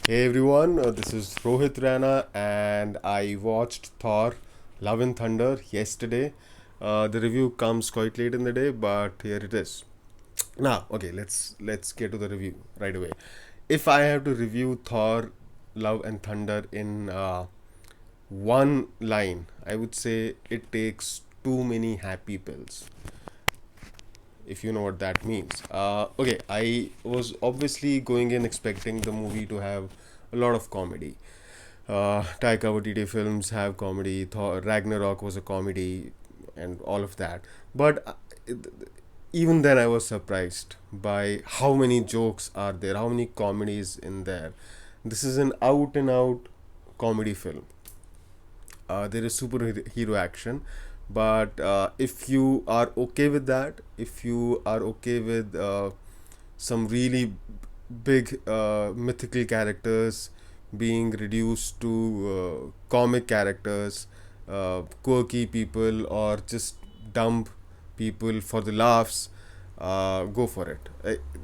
Hey everyone, this is Rohit Rana, and I watched Thor Love and Thunder yesterday. The review comes quite late in the day, but here it is. Now, okay, let's get to the review right away. If I have to review Thor Love and Thunder in one line, I would say it takes too many happy pills, if you know what that means. Okay, I was obviously going in expecting the movie to have a lot of comedy. Taika Waititi films have comedy. Thor, Ragnarok was a comedy, and all of that. But even then, I was surprised by how many jokes are there, how many comedies in there. This is an out and out comedy film. There is superhero action, but if you are okay with that, if you are okay with some really big mythical characters being reduced to comic characters, quirky people, or just dumb people for the laughs, go for it.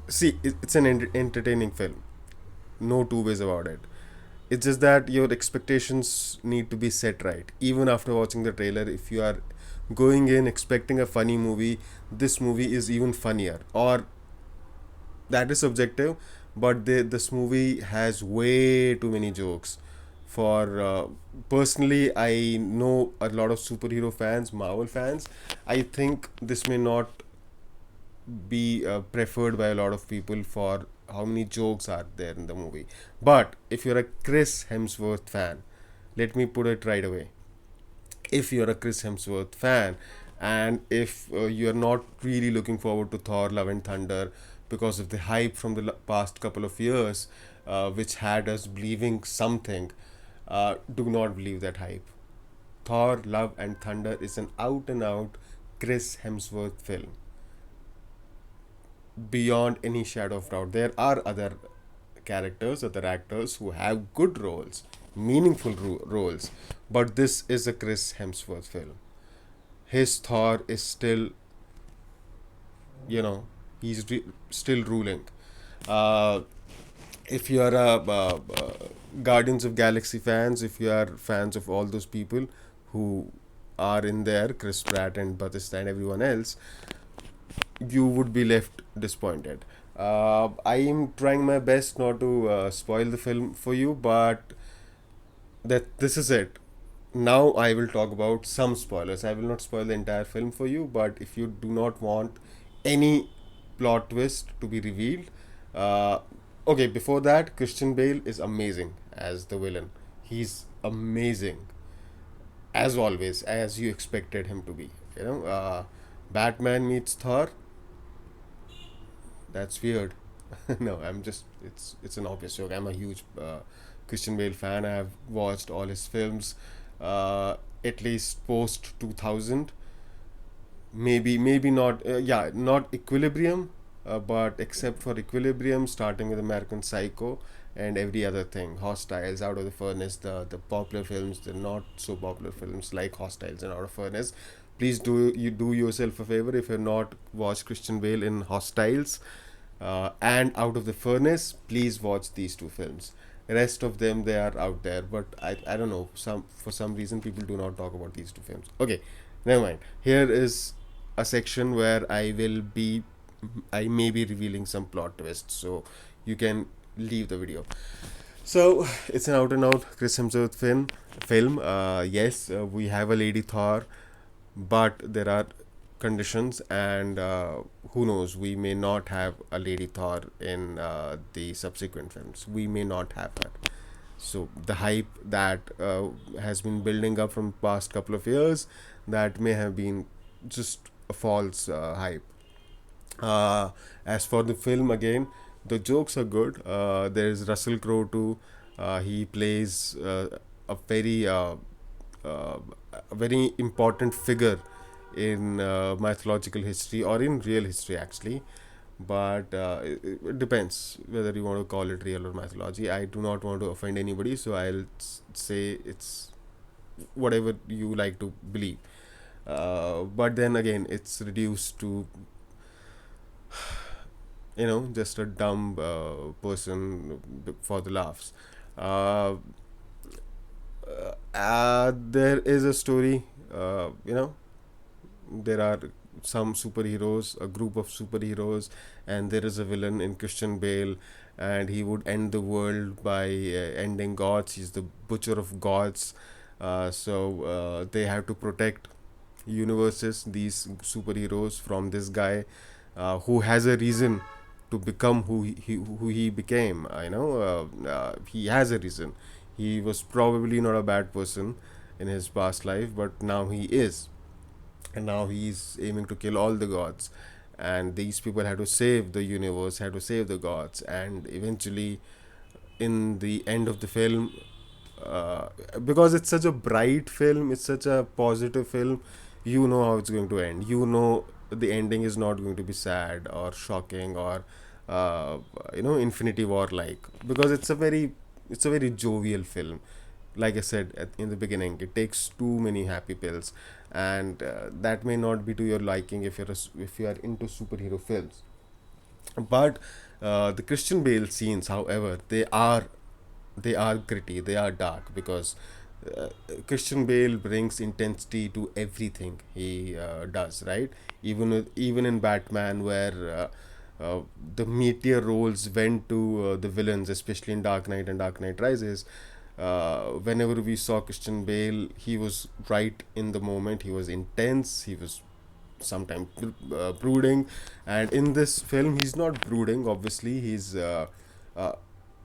It's an entertaining film, no two ways about it. It's just that your expectations need to be set right. Even after watching the trailer, if you are going in expecting a funny movie, this movie is even funnier. Or that is subjective, but this movie has way too many jokes. For personally, I know a lot of superhero fans, Marvel fans. I think this may not be preferred by a lot of people for how many jokes are there in the movie. But if you're a Chris Hemsworth fan, let me put it right away. If you're a Chris Hemsworth fan, and if you're not really looking forward to Thor Love and Thunder because of the hype from the past couple of years, which had us believing something, do not believe that hype. Thor Love and Thunder is an out and out Chris Hemsworth film, beyond any shadow of doubt. There are other characters, other actors who have good roles, meaningful roles, but this is a Chris Hemsworth film. His Thor is still, you know, still ruling. Uh, if you are Guardians of Galaxy fans, if you are fans of all those people who are in there, Chris Pratt and Batista and everyone else, you would be left disappointed. I am trying my best not to spoil the film for you, but that this is it. Now I will talk about some spoilers. I will not spoil the entire film for you, but if you do not want any plot twist to be revealed, uh, okay. Before that, Christian Bale is amazing as the villain. He's amazing as always, as you expected him to be. Batman meets Thor. That's weird. No, I'm just it's an obvious joke. I'm a huge Christian Bale fan. I have watched all his films, at least post 2000. Maybe not. Yeah, not Equilibrium, but except for Equilibrium, starting with American Psycho and every other thing, Hostiles, Out of the Furnace, the popular films, the not so popular films like Hostiles and Out of Furnace. Please do yourself a favor if you're not watched Christian Bale in Hostiles and Out of the Furnace. Please watch these two films. The rest of them, they are out there, but I don't know, some for some reason people do not talk about these two films. Okay, never mind. Here is a section where I may be revealing some plot twists, so you can leave the video. So it's an out and out Chris Hemsworth film. Yes, we have a Lady Thor, but there are conditions, and who knows? We may not have a Lady Thor in the subsequent films. We may not have her. So the hype that has been building up from past couple of years, that may have been just a false hype. As for the film, again, the jokes are good. There is Russell Crowe too. He plays a uh, a very important figure in mythological history, or in real history actually. But it depends whether you want to call it real or mythology. I do not want to offend anybody, so I'll say it's whatever you like to believe. But then again, it's reduced to just a dumb person for the laughs. Uh, there is a story, there are some superheroes, a group of superheroes, and there is a villain in Christian Bale, and he would end the world by ending gods. He's the butcher of gods. So they have to protect universes, these superheroes, from this guy who has a reason to become who he became. He has a reason. He was probably not a bad person in his past life, but now he is, and now he's aiming to kill all the gods. And these people had to save the universe, had to save the gods, and eventually, in the end of the film, uh, because it's such a bright film, it's such a positive film, you know how it's going to end. You know the ending is not going to be sad or shocking or Infinity War like, because it's a very jovial film. Like I said in the beginning, it takes too many happy pills, and that may not be to your liking if you are into superhero films. But the Christian Bale scenes, however, they are gritty, they are dark, because uh, Christian Bale brings intensity to everything he does, right? Even in Batman, where the meteor roles went to the villains, especially in Dark Knight and Dark Knight Rises. Whenever we saw Christian Bale, he was right in the moment. He was intense. He was sometimes brooding, and in this film, he's not brooding. Obviously, uh,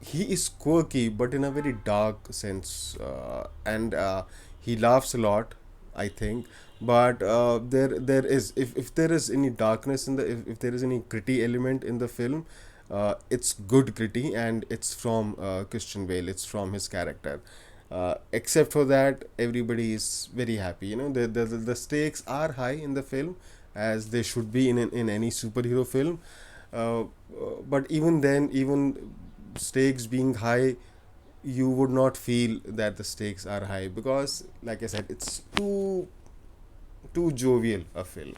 he is quirky, but in a very dark sense, and he laughs a lot, I think. But there is, if there is any darkness in the if there is any gritty element in the film, it's good gritty, and it's from Christian Bale. It's from his character. Except for that, everybody is very happy. The stakes are high in the film, as they should be in any superhero film. But even then, even stakes being high, you would not feel that the stakes are high, because, like I said, it's too jovial a film.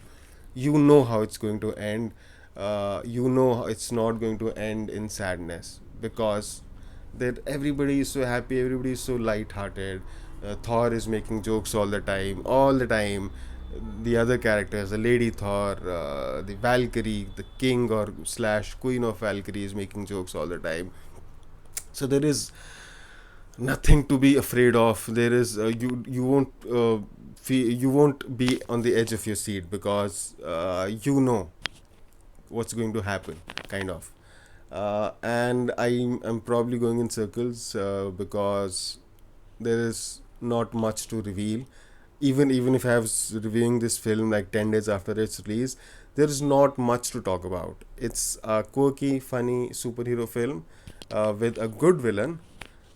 You know how it's going to end. You know it's not going to end in sadness, because that everybody is so happy, everybody is so light-hearted. Thor is making jokes all the time. The other characters, the Lady Thor, the Valkyrie, the King or slash Queen of Valkyrie, is making jokes all the time. So there is nothing to be afraid of. There is you won't you won't be on the edge of your seat, because you know what's going to happen, kind of. And I'm probably going in circles, because there is not much to reveal. Even if I was reviewing this film like 10 days after its release, there is not much to talk about. It's a quirky, funny superhero film with a good villain,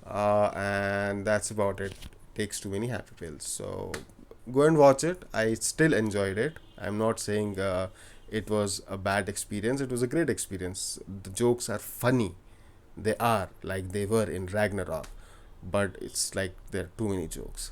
and that's about it. Takes too many happy pills. So go and watch it. I still enjoyed it. I'm not saying it was a bad experience. It was a great experience. The jokes are funny. They are like they were in Ragnarok, but it's like there are too many jokes.